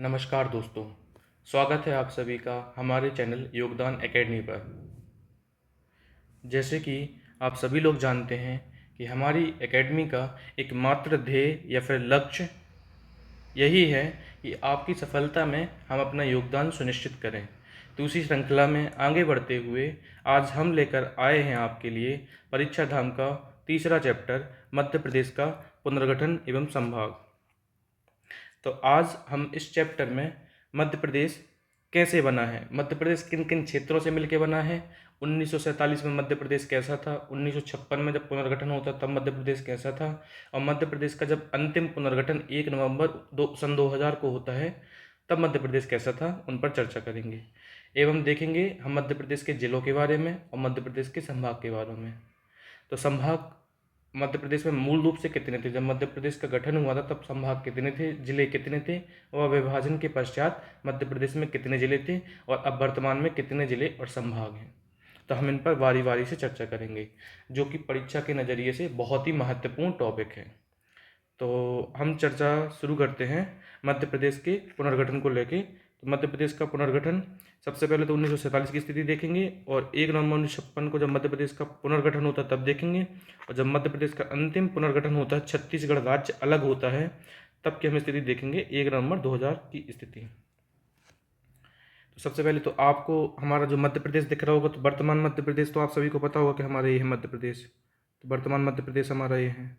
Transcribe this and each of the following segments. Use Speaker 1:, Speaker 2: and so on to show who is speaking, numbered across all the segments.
Speaker 1: नमस्कार दोस्तों, स्वागत है आप सभी का हमारे चैनल योगदान एकेडमी पर। जैसे कि आप सभी लोग जानते हैं कि हमारी एकेडमी का एकमात्र ध्येय या फिर लक्ष्य यही है कि आपकी सफलता में हम अपना योगदान सुनिश्चित करें। तो उसी श्रृंखला में आगे बढ़ते हुए आज हम लेकर आए हैं आपके लिए परीक्षा धाम का तीसरा चैप्टर मध्य प्रदेश का पुनर्गठन एवं संभाग। तो आज हम इस चैप्टर में मध्य प्रदेश कैसे बना है, मध्य प्रदेश किन किन क्षेत्रों से मिलकर बना है, 1947 में मध्य प्रदेश कैसा था, 1956 में जब पुनर्गठन होता तब मध्य प्रदेश कैसा था, और मध्य प्रदेश का जब अंतिम पुनर्गठन 1 नवंबर सन 2000 को होता है तब मध्य प्रदेश कैसा था, उन पर चर्चा करेंगे। एवं देखेंगे हम मध्य प्रदेश के जिलों के बारे में और मध्य प्रदेश के संभाग के बारे में। तो संभाग मध्य प्रदेश में मूल रूप से कितने थे, जब मध्य प्रदेश का गठन हुआ था तब संभाग कितने थे, जिले कितने थे, और विभाजन के पश्चात मध्य प्रदेश में कितने जिले थे और अब वर्तमान में कितने जिले और संभाग हैं। तो हम इन पर बारी बारी से चर्चा करेंगे, जो कि परीक्षा के नज़रिए से बहुत ही महत्वपूर्ण टॉपिक है। तो हम चर्चा शुरू करते हैं मध्य प्रदेश के पुनर्गठन को लेके। तो मध्य प्रदेश का पुनर्गठन सबसे पहले तो 1947 की स्थिति देखेंगे, और 1 नवंबर 1956 को जब मध्य प्रदेश का पुनर्गठन होता है तब देखेंगे, और जब मध्य प्रदेश का अंतिम पुनर्गठन होता है, छत्तीसगढ़ राज्य अलग होता है, तब की हम स्थिति देखेंगे 1 नवंबर 2000 की स्थिति। तो सबसे पहले तो आपको हमारा जो मध्य प्रदेश दिख रहा होगा, तो वर्तमान मध्य प्रदेश तो आप सभी को पता होगा कि हमारा ये है मध्य प्रदेश। तो वर्तमान मध्य प्रदेश हमारा ये है।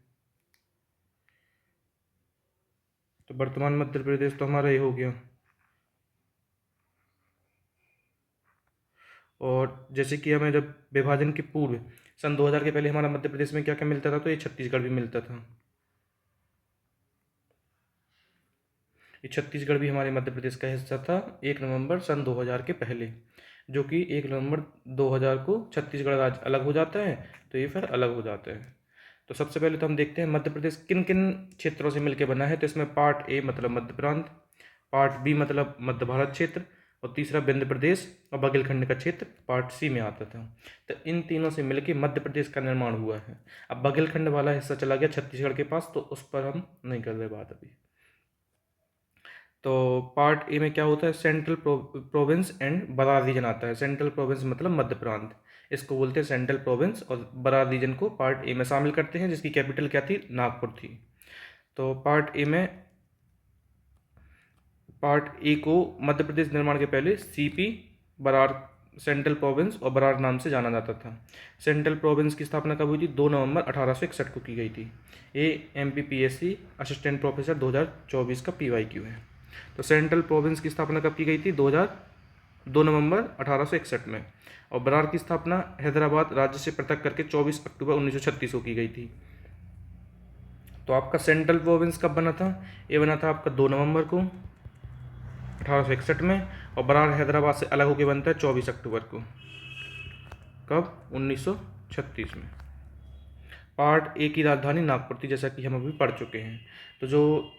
Speaker 1: तो वर्तमान मध्य प्रदेश तो हमारा ये हो गया। और जैसे कि हमें जब विभाजन के पूर्व सन 2000 के पहले हमारा मध्य प्रदेश में क्या क्या मिलता था, तो ये छत्तीसगढ़ भी मिलता था। ये छत्तीसगढ़ भी हमारे मध्य प्रदेश का हिस्सा था 1 नवंबर सन 2000 के पहले, जो कि 1 नवंबर 2000 को छत्तीसगढ़ राज्य अलग हो जाता है, तो ये फिर अलग हो जाता है। तो सबसे पहले तो हम देखते हैं मध्य प्रदेश किन किन क्षेत्रों से मिलकर बना है। तो इसमें पार्ट ए मतलब मध्य प्रांत, पार्ट बी मतलब मध्य भारत क्षेत्र, और तीसरा विंध्य प्रदेश और बघेलखंड का क्षेत्र पार्ट सी में आता था। तो इन तीनों से मिलकर मध्य प्रदेश का निर्माण हुआ है। अब बघेलखंड वाला हिस्सा चला गया छत्तीसगढ़ के पास, तो उस पर हम नहीं कर रहे बात अभी। तो पार्ट ए में क्या होता है, central province and Berar region आता है। सेंट्रल प्रोविंस मतलब मध्य प्रांत, इसको बोलते हैं सेंट्रल प्रोविंस, और बरार रीजन को पार्ट ए में शामिल करते हैं, जिसकी कैपिटल क्या थी, नागपुर थी। तो पार्ट ए में पार्ट ए को मध्य प्रदेश निर्माण के पहले सीपी बरार सेंट्रल प्रोविंस और बरार नाम से जाना जाता था। सेंट्रल प्रोविंस की स्थापना कब हुई थी, 2 नवंबर 1861 को की गई थी। ये MPPSC असिस्टेंट प्रोफेसर 2024 का PYQ है। तो सेंट्रल प्रोविंस की स्थापना कब की गई थी, 2 नवंबर 1861 में, और बरार की स्थापना हैदराबाद राज्य से पृथक करके 24 अक्टूबर 1936 को की गई थी। तो आपका सेंट्रल प्रोविंस कब बना था, ये बना था आपका 2 नवंबर को 1861 में, और बरार हैदराबाद से अलग होकर बनता है 24 अक्टूबर को, कब, 1936 में। पार्ट ए की राजधानी नागपुर थी, जैसा कि हम अभी पढ़ चुके हैं। तो जो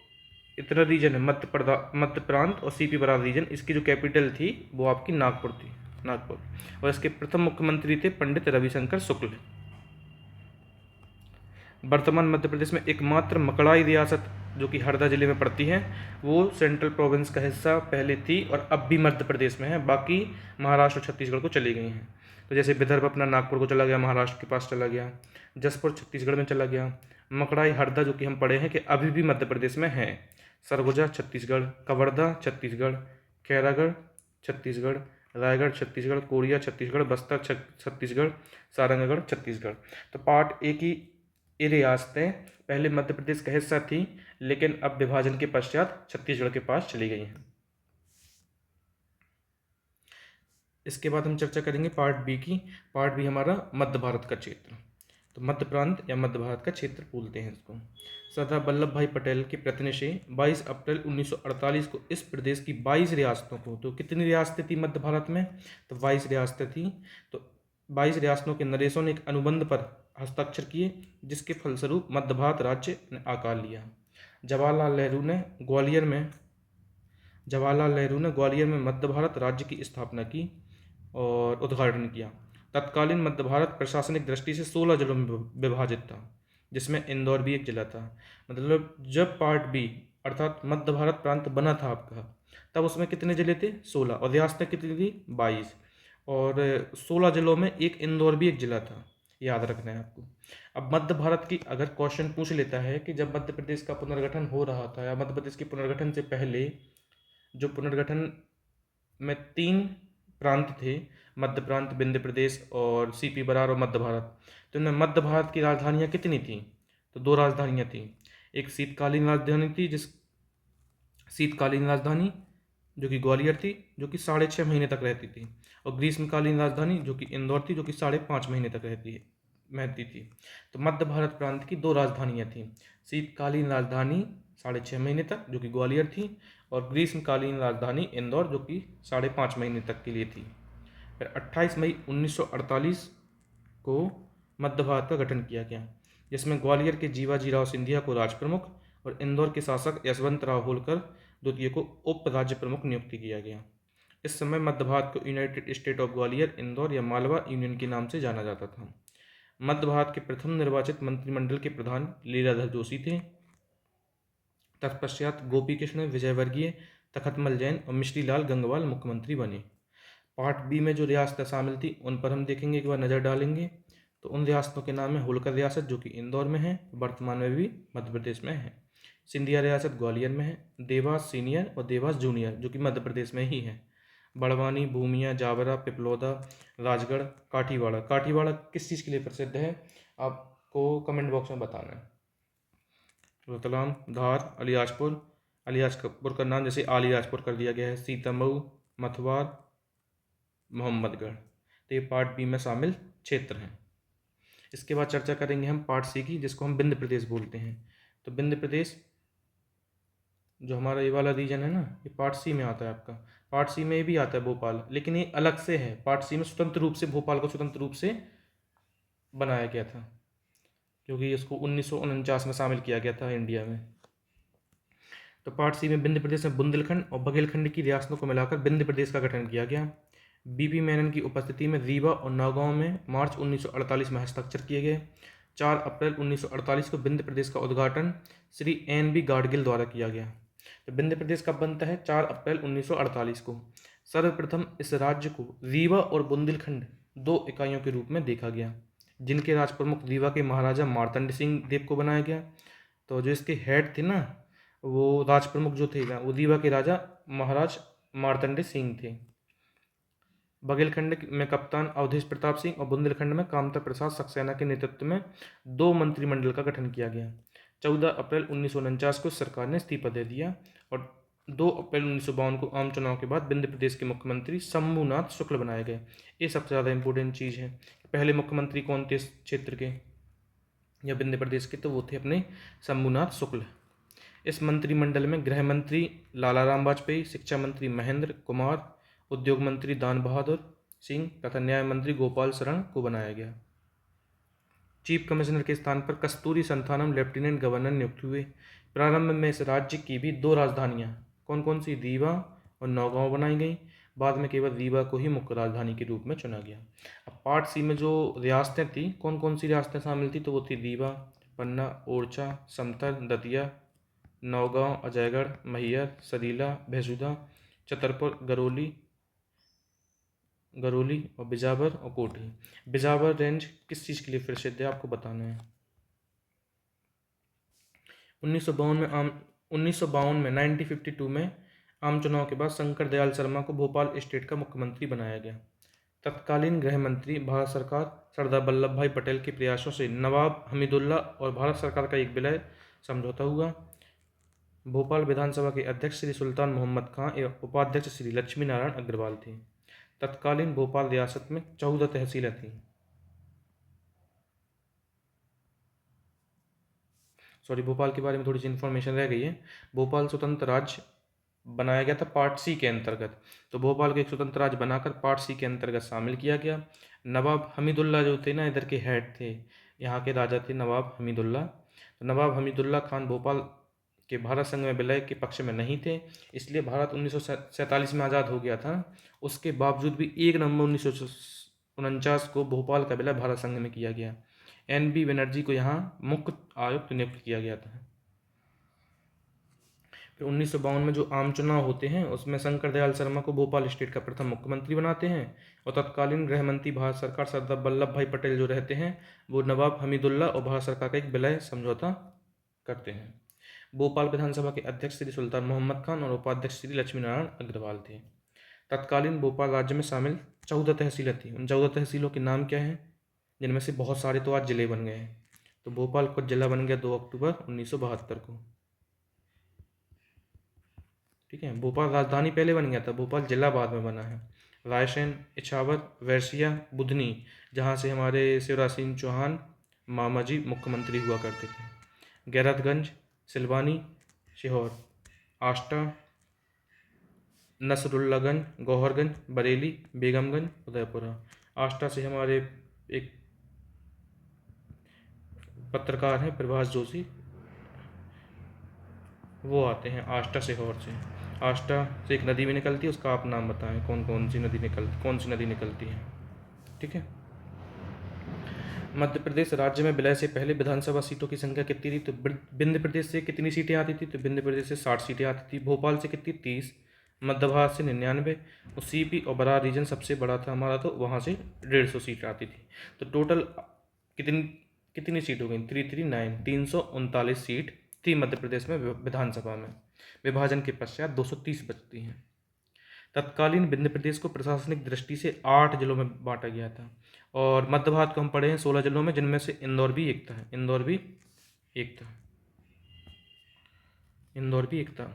Speaker 1: इतना रीजन है मध्य प्रांत और सीपी बरार रीजन, इसकी जो कैपिटल थी वो आपकी नागपुर थी, नागपुर। और इसके प्रथम मुख्यमंत्री थे पंडित रविशंकर शुक्ल। वर्तमान मध्य प्रदेश में एकमात्र मकड़ाई रियासत जो कि हरदा जिले में पड़ती है, वो सेंट्रल प्रोविंस का हिस्सा पहले थी और अब भी मध्य प्रदेश में है। बाकी महाराष्ट्र और छत्तीसगढ़ को चली गई हैं। तो जैसे विदर्भ अपना नागपुर को चला गया, महाराष्ट्र के पास चला गया, जसपुर छत्तीसगढ़ में चला गया, मकड़ाई हरदा जो कि हम पढ़े हैं कि अभी भी मध्य प्रदेश में है, सरगुजा छत्तीसगढ़, कवर्धा छत्तीसगढ़, खैरागढ़ छत्तीसगढ़, रायगढ़ छत्तीसगढ़, कोरिया छत्तीसगढ़, बस्तर छत्तीसगढ़, सारंगगढ़ छत्तीसगढ़। तो पार्ट ए की ये रियासतें पहले मध्य प्रदेश का हिस्सा थी, लेकिन अब विभाजन के पश्चात छत्तीसगढ़ के पास चली गई हैं। इसके बाद हम चर्चा करेंगे पार्ट बी की। पार्ट बी हमारा मध्य भारत का क्षेत्र, तो मध्य प्रांत या मध्य भारत का क्षेत्र बोलते हैं इसको। सरदार वल्लभ भाई पटेल के प्रयत्न से 22 अप्रैल 1948 को इस प्रदेश की 22 रियासतों को, तो कितनी रियासतें थी मध्य भारत में, तो 22 रियासतें थी। तो 22 रियासतों के नरेशों ने एक अनुबंध पर हस्ताक्षर किए, जिसके फलस्वरूप मध्य भारत राज्य ने आकार लिया। जवाहरलाल नेहरू ने ग्वालियर में मध्य भारत राज्य की स्थापना की और उद्घाटन किया। तत्कालीन मध्य भारत प्रशासनिक दृष्टि से 16 जिलों में विभाजित था, जिसमें इंदौर भी एक जिला था। मतलब जब पार्ट बी अर्थात मध्य भारत प्रांत बना था आपका, तब उसमें कितने ज़िले थे? 16, और रियासतें कितनी थी? 22, और 16 ज़िलों में एक इंदौर भी एक ज़िला था, याद रखना है आपको। अब मध्य भारत की अगर क्वेश्चन पूछ लेता है कि जब मध्य प्रदेश का पुनर्गठन हो रहा था या मध्य प्रदेश के पुनर्गठन से पहले जो पुनर्गठन में 3 प्रांत थे, मध्य प्रांत, विंध्य प्रदेश और सीपी बरार और मध्य भारत, तो इनमें मध्य भारत की राजधानियाँ कितनी थीं? तो 2 राजधानियाँ थीं। एक शीतकालीन राजधानी थी शीतकालीन राजधानी जो कि ग्वालियर थी, जो कि 6.5 महीने तक रहती थी, और ग्रीष्मकालीन राजधानी जो कि इंदौर थी, जो कि 5.5 महीने तक रहती थी। तो मध्य भारत प्रांत की 2 राजधानियाँ थीं। शीतकालीन राजधानी 6.5 महीने तक, जो कि ग्वालियर थी, और ग्रीष्मकालीन राजधानी इंदौर, जो कि 5.5 महीने तक के लिए थी। फिर 28 मई 1948 को मध्य भारत का गठन किया गया, जिसमें ग्वालियर के जीवाजी राव सिंधिया को राज प्रमुख और इंदौर के शासक यशवंत राव होलकर द्वितीय को उप राज्य प्रमुख नियुक्त किया गया। इस समय मध्य भारत को United state of Gwalior, Indore या मालवा यूनियन के नाम से जाना जाता था। मध्य भारत के प्रथम निर्वाचित मंत्रिमंडल के प्रधान लीलाधर जोशी थे। तत्पश्चात गोपी कृष्ण विजयवर्गीय, तखतमल जैन और मिश्री लाल गंगवाल मुख्यमंत्री बने। पार्ट बी में जो रियासतें शामिल थी उन पर हम देखेंगे, एक बार नज़र डालेंगे। तो उन रियासतों के नाम है होलकर रियासत जो कि इंदौर में है, वर्तमान में भी मध्य प्रदेश में है। सिंधिया रियासत ग्वालियर में है। देवास सीनियर और देवास जूनियर जो कि मध्य प्रदेश में ही है। बड़वानी, भूमिया, जावरा, पिपलौदा, राजगढ़, काठीवाड़ा। काठीवाड़ा किस चीज़ के लिए प्रसिद्ध है आपको कमेंट बॉक्स में बताना है। रतलाम, धार, अलियाजपुर का नाम जैसे आलियाजपुर कर दिया गया है। सीतामऊ, मथुवार, मोहम्मदगढ़। तो ये पार्ट बी में शामिल क्षेत्र हैं। इसके बाद चर्चा करेंगे हम पार्ट सी की, जिसको हम विंध्य प्रदेश बोलते हैं। तो विंध्य प्रदेश जो हमारा ये वाला रीजन है ना, ये पार्ट सी में आता है आपका। पार्ट सी में ये भी आता है भोपाल, लेकिन ये अलग से है। पार्ट सी में स्वतंत्र रूप से भोपाल को स्वतंत्र रूप से बनाया गया था, क्योंकि इसको 1949 में शामिल किया गया था इंडिया में। तो पार्ट सी में विंध्य प्रदेश में बुंदेलखंड और बघेलखंड की रियासतों को मिलाकर विंध्य प्रदेश का गठन किया गया। बीपी मेनन की उपस्थिति में रीवा और नौगांव में मार्च 1948 में हस्ताक्षर किए गए। 4 अप्रैल 1948 को विंध्य प्रदेश का उद्घाटन श्री NB गाडगिल द्वारा किया गया। तो विंध्य प्रदेश कब बनता है? 4 अप्रैल 1948 को। सर्वप्रथम इस राज्य को रीवा और बुंदेलखंड 2 इकाइयों के रूप में देखा गया, जिनके राज प्रमुख रीवा के महाराजा मार्तंड सिंह देव को बनाया गया। तो जो इसके हेड थे ना, वो राज प्रमुख जो थे ना, वो रीवा के राजा महाराज मार्तंड सिंह थे। बघेलखंड में कप्तान अवधेश प्रताप सिंह और बुंदेलखंड में कामता प्रसाद सक्सेना के नेतृत्व में 2 मंत्रिमंडल का गठन किया गया। 14 अप्रैल 1949 को सरकार ने इस्तीफा दे दिया और 2 अप्रैल 1952 को आम चुनाव के बाद विंध्य प्रदेश के मुख्यमंत्री शंभुनाथ शुक्ल बनाए गए। ये सबसे ज़्यादा इंपॉर्टेंट चीज़ है। पहले मुख्यमंत्री कौन थे इस क्षेत्र के या विंध्य प्रदेश के? तो वो थे अपने शंभुनाथ शुक्ल। इस मंत्रिमंडल में गृह मंत्री लाला राम वाजपेयी, शिक्षा मंत्री महेंद्र कुमार, उद्योग मंत्री दान बहादुर सिंह तथा न्याय मंत्री गोपाल शरण को बनाया गया। चीफ कमिश्नर के स्थान पर कस्तूरी संथानम लेफ्टिनेंट गवर्नर नियुक्त हुए। प्रारंभ में इस राज्य की भी 2 राजधानियां कौन कौन सी, रीवा और नौगांव बनाई गई। बाद में केवल रीवा को ही मुख्य राजधानी के रूप में चुना गया। अब पार्ट सी में जो रियासतें थी, कौन कौन सी रियासतें शामिल थी? तो वो थी रीवा, पन्ना, ओरछा, समतर, दतिया, नौगांव, अजयगढ़, मैहर, सरीला, भैंसुदा, छतरपुर, गरोली और बिजावर और कोठी। बिजावर रेंज किस चीज़ के लिए प्रसिद्ध है आपको बताना है। 1952 में 1952 में आम चुनाव के बाद शंकर दयाल शर्मा को भोपाल स्टेट का मुख्यमंत्री बनाया गया। तत्कालीन गृह मंत्री भारत सरकार सरदार वल्लभ भाई पटेल के प्रयासों से नवाब हमीदुल्ला और भारत सरकार का एक विलय समझौता हुआ। भोपाल विधानसभा के अध्यक्ष श्री सुल्तान मोहम्मद खां एवं उपाध्यक्ष श्री लक्ष्मी नारायण अग्रवाल थे। तत्कालीन भोपाल रियासत में 14 तहसीलें थीं। भोपाल के बारे में थोड़ी सी इन्फॉर्मेशन रह गई है। भोपाल स्वतंत्र राज्य बनाया गया था पार्ट सी के अंतर्गत। तो भोपाल को एक स्वतंत्र राज्य बनाकर पार्ट सी के अंतर्गत शामिल किया गया। नवाब हमीदुल्ला जो थे ना, इधर के हेड थे, यहाँ के राजा थे नवाब हमीदुल्ला। तो नवाब हमीदुल्ला खान भोपाल के भारत संघ में विलय के पक्ष में नहीं थे, इसलिए भारत 1947 में आज़ाद हो गया था। उसके बावजूद भी 1 नवंबर 1949 को भोपाल का विलय भारत संघ में किया गया। NB बनर्जी को यहाँ मुख्य आयुक्त नियुक्त किया गया था। फिर 1952 में जो आम चुनाव होते हैं उसमें शंकर दयाल शर्मा को भोपाल स्टेट का प्रथम मुख्यमंत्री बनाते हैं, और तत्कालीन गृह मंत्री भारत सरकार सरदार वल्लभ भाई पटेल जो रहते हैं वो नवाब हमीदुल्ला और भारत सरकार का एक विलय समझौता करते हैं। भोपाल विधानसभा के अध्यक्ष श्री सुल्तान मोहम्मद खान और उपाध्यक्ष श्री लक्ष्मी नारायण अग्रवाल थे। तत्कालीन भोपाल राज्य में शामिल 14 तहसीलें थी। उन 14 तहसीलों के नाम क्या हैं, जिनमें से बहुत सारे तो आज जिले बन गए हैं। तो भोपाल को जिला बन गया 2 अक्टूबर 1972 को। ठीक है, भोपाल राजधानी पहले बन गया था, भोपाल जिला बाद में बना है। रायसेन, इछावर, वैसिया, बुधनी, जहाँ से हमारे शिवराज सिंह चौहान मामा जी मुख्यमंत्री हुआ करते थे। गैरतगंज, सिलवानी, सीहोर, आष्टा, नसरुल्लागंज, गौहरगंज, बरेली, बेगमगंज, उदयपुरा। आष्टा से हमारे एक पत्रकार हैं प्रभास जोशी, वो आते हैं आष्टा सीहोर से। आष्टा से एक नदी भी निकलती है, उसका आप नाम बताएं कौन सी नदी निकलती है। ठीक है। मध्य प्रदेश राज्य में विलय से पहले विधानसभा सीटों की संख्या कितनी थी, तो विंध्य प्रदेश से कितनी सीटें आती थी, तो विंध्य प्रदेश से 60 सीटें आती थी। भोपाल से कितनी, 30। मध्य भारत से 99। और सीपी और बरार रीजन सबसे बड़ा था हमारा, तो वहाँ से 150 सीट आती थी। तो टोटल कितनी सीट हो गई, 339, 339 सीट थी मध्य प्रदेश में विधानसभा में। विभाजन के पश्चात 230 बचती हैं। तत्कालीन विंध्य प्रदेश को प्रशासनिक दृष्टि से 8 जिलों में बांटा गया था, और मध्य भारत को हम पढ़े हैं 16 जिलों में, जिनमें से इंदौर भी एक था।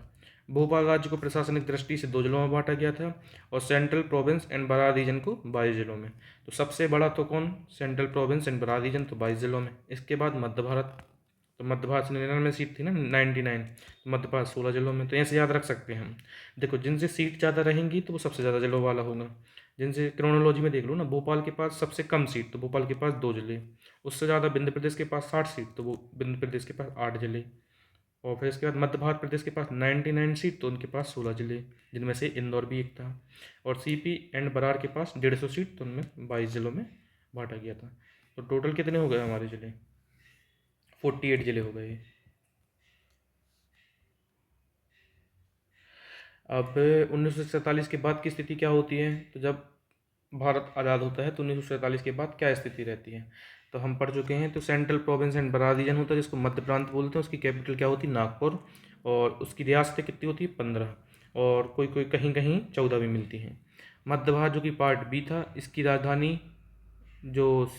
Speaker 1: भोपाल राज्य को प्रशासनिक दृष्टि से 2 जिलों में बांटा गया था, और central province and Berar region को 22 जिलों में। तो सबसे बड़ा तो कौन, central province and Berar region, तो 22 जिलों में। इसके बाद मध्य भारत, तो मध्य भारत से 99 सीट थी ना, 99, तो मध्य भारत 16 जिलों में। तो ऐसे याद रख सकते हैं हम। देखो, जिनसे सीट ज़्यादा रहेंगी तो वो सबसे ज़्यादा जिलों वाला होगा। जिनसे क्रोनोलॉजी में देख लो ना, भोपाल के पास सबसे कम सीट, तो भोपाल के पास 2 जिले। उससे ज़्यादा विंध्य प्रदेश के पास 60 सीट, तो वो विंध्य प्रदेश के पास 8 जिले। और फिर इसके बाद मध्य भारत प्रदेश के पास 99 सीट, तो उनके पास 16 जिले, जिनमें से इंदौर भी एक था। और सीपी एंड बरार के पास 150 सीट, तो उनमें 22 जिलों में बांटा गया था। तो टोटल कितने हो गए हमारे जिले, 48 जिले हो गए। अब 1947 के बाद की स्थिति क्या होती है, तो जब भारत आज़ाद होता है तो 1947 के बाद क्या स्थिति रहती है, तो हम पढ़ चुके हैं। तो central province and Berar region होता है, जिसको मध्य प्रांत बोलते हैं। उसकी कैपिटल क्या होती है, नागपुर, और उसकी रियासतें कितनी होती है, 15, और कोई कहीं कहीं 14 भी मिलती हैं। मध्य भारत जो कि पार्ट बी था, इसकी राजधानी जो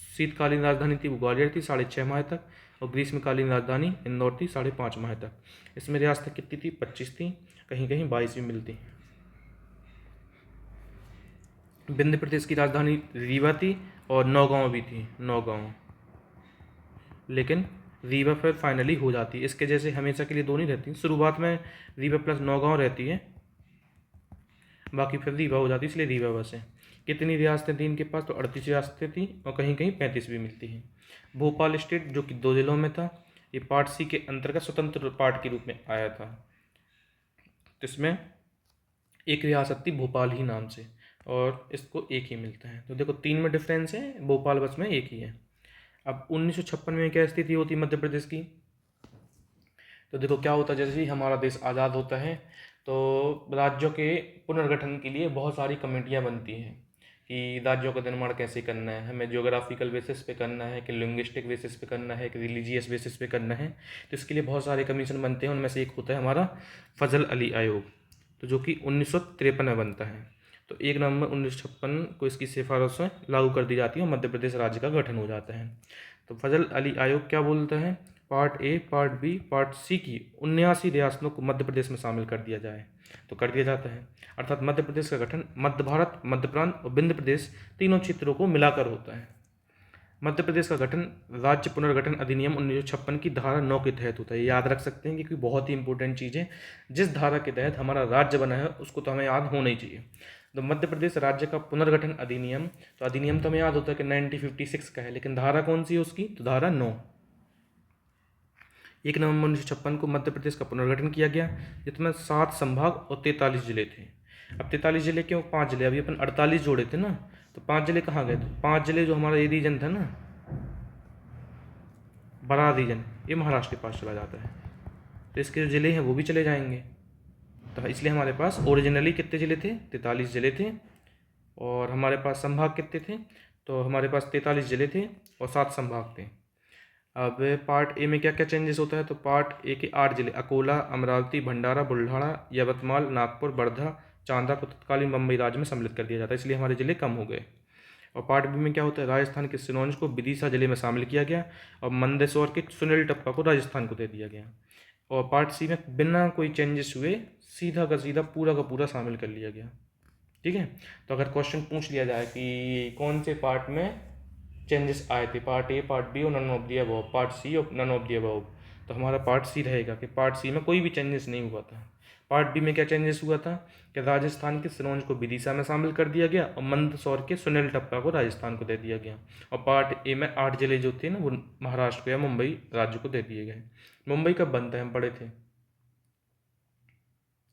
Speaker 1: शीतकालीन राजधानी थी वो ग्वालियर थी 6.5 माह तक, और ग्रीष्मकालीन राजधानी इंदौर थी 5.5 माह तक। इसमें रियासतें कितनी थी, 25 थी, कहीं कहीं 22 भी मिलती। विंध्य प्रदेश की राजधानी रीवा थी, और नौगांव भी थी, लेकिन रीवा फिर फाइनली हो जाती है। इसके जैसे हमेशा के लिए 2 नहीं रहती, शुरुआत में रीवा प्लस नौगांव रहती है, बाकी फिर रीवा हो जाती है, इसलिए रीवा बस है। कितनी रियासतें थी इनके पास, तो 38 रियासतें थी, और कहीं कहीं 35 भी मिलती हैं। भोपाल स्टेट जो कि 2 जिलों में था, ये पार्ट सी के अंतर्गत स्वतंत्र पार्ट के रूप में आया था। तो इसमें एक रियासत थी भोपाल ही नाम से, और इसको एक ही मिलता है। तो देखो 3 में डिफरेंस है, भोपाल बस में एक ही है। अब 1956 में क्या स्थिति होती है मध्य प्रदेश की, तो देखो क्या होता है, जैसे ही हमारा देश आज़ाद होता है तो राज्यों के पुनर्गठन के लिए बहुत सारी कमेटियाँ बनती हैं कि राज्यों का निर्माण कैसे करना है, हमें ज्योग्राफिकल बेसिस पे करना है कि लिंग्विस्टिक बेसिस पे करना है कि रिलीजियस बेसिस पे करना है। तो इसके लिए बहुत सारे कमीशन बनते हैं, उनमें से एक होता है हमारा फजल अली आयोग, तो जो कि 1953 में बनता है। तो 1 नवंबर 1956 को इसकी सिफारिशें लागू कर दी जाती है और मध्य प्रदेश राज्य का गठन हो जाता है। तो फजल अली आयोग क्या बोलता है, part A, part B, part C की 79 रियासतों को मध्य प्रदेश में शामिल कर दिया जाए, तो कर दिया जाता है। अर्थात मध्य प्रदेश का गठन मध्य भारत, मध्य प्रांत और विंध्य प्रदेश तीनों क्षेत्रों को मिलाकर होता है। मध्य प्रदेश का गठन राज्य पुनर्गठन अधिनियम 1956 की धारा 9 के तहत होता है। याद रख सकते हैं क्योंकि बहुत ही इंपॉर्टेंट चीज़ है, जिस धारा के तहत हमारा राज्य बना है उसको तो हमें याद होना ही चाहिए। तो मध्य प्रदेश राज्य का पुनर्गठन अधिनियम, तो अधिनियम तो हमें याद होता है कि 1956 का है, लेकिन धारा कौन सी है उसकी, तो धारा 9। 1 नवंबर 1956 को मध्य प्रदेश का पुनर्गठन किया गया, जिसमें 7 संभाग और 43 जिले थे। अब 43 जिले क्यों, 5 जिले, अभी अपन 48 जोड़े थे ना, तो 5 जिले कहाँ गए, तो 5 जिले जो हमारा ये रीजन था ना, बरार रीजन, ये महाराष्ट्र के पास चला जाता है। तो इसके जो ज़िले हैं वो भी चले जाएंगे। तो इसलिए हमारे पास ओरिजिनली कितने ज़िले थे? 43 ज़िले थे। और हमारे पास संभाग कितने थे? तो हमारे पास 43 ज़िले थे और 7 संभाग थे। अब पार्ट ए में क्या क्या चेंजेस होता है? तो पार्ट ए के 8 जिले अकोला, अमरावती, भंडारा, बुल्ढाना, यवतमाल, नागपुर, वर्धा, चांदा को तत्कालीन मुंबई राज्य में सम्मिलित कर दिया जाता है, इसलिए हमारे जिले कम हो गए। और पार्ट बी में क्या होता है? राजस्थान के सिरोंज को विदिशा जिले में शामिल किया गया और मंदसौर के सुनील टप्पा को राजस्थान को दे दिया गया। और पार्ट सी में बिना कोई चेंजेस हुए सीधा का सीधा पूरा का पूरा शामिल कर लिया गया। ठीक है, तो अगर क्वेश्चन पूछ लिया जाए कि कौन से पार्ट में चेंजेस आए थे, पार्ट ए, पार्ट बी और none of the above, part C और नन ऑफ दी अबव, तो हमारा पार्ट सी रहेगा कि पार्ट सी में कोई भी चेंजेस नहीं हुआ था। पार्ट बी में क्या चेंजेस हुआ था कि राजस्थान के सिरोंज को विदिशा में शामिल कर दिया गया और मंदसौर के सुनील टप्पा को राजस्थान को दे दिया गया। और पार्ट ए में 8 जिले जो थे ना वो महाराष्ट्र को या मुंबई राज्य को दे दिए गए। मुंबई कब बनता है? हम पढ़े थे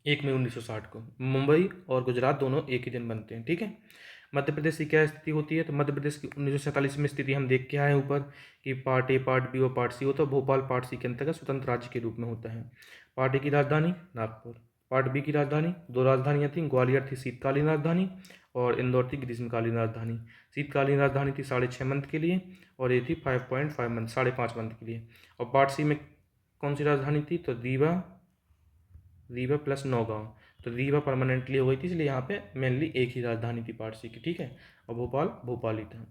Speaker 1: 1 मई 1960 को। मुंबई और गुजरात दोनों एक ही दिन बनते हैं। ठीक है, मध्य प्रदेश की क्या स्थिति होती है? तो मध्य प्रदेश की 1947 में स्थिति हम देख के आए ऊपर कि पार्ट ए, पार्ट बी और पार्ट सी होता है। भोपाल पार्ट सी के अंतर्गत स्वतंत्र राज्य के रूप में होता है। पार्ट ए की राजधानी नागपुर, पार्ट बी की राजधानी, 2 राजधानियाँ थीं। ग्वालियर थी शीतकालीन राजधानी और इंदौर थी ग्रीष्मकालीन राजधानी। शीतकालीन राजधानी थी 6.5 मंथ के लिए और ये थी 5.5 मंथ, 5.5 मंथ के लिए। और पार्ट सी में कौन सी राजधानी थी? तो रीवा प्लस नौगांव। तो रीवा परमानेंटली हो गई थी, इसलिए यहाँ पे मेनली एक ही राजधानी थी पारसी की। ठीक है, और भोपाल ही था।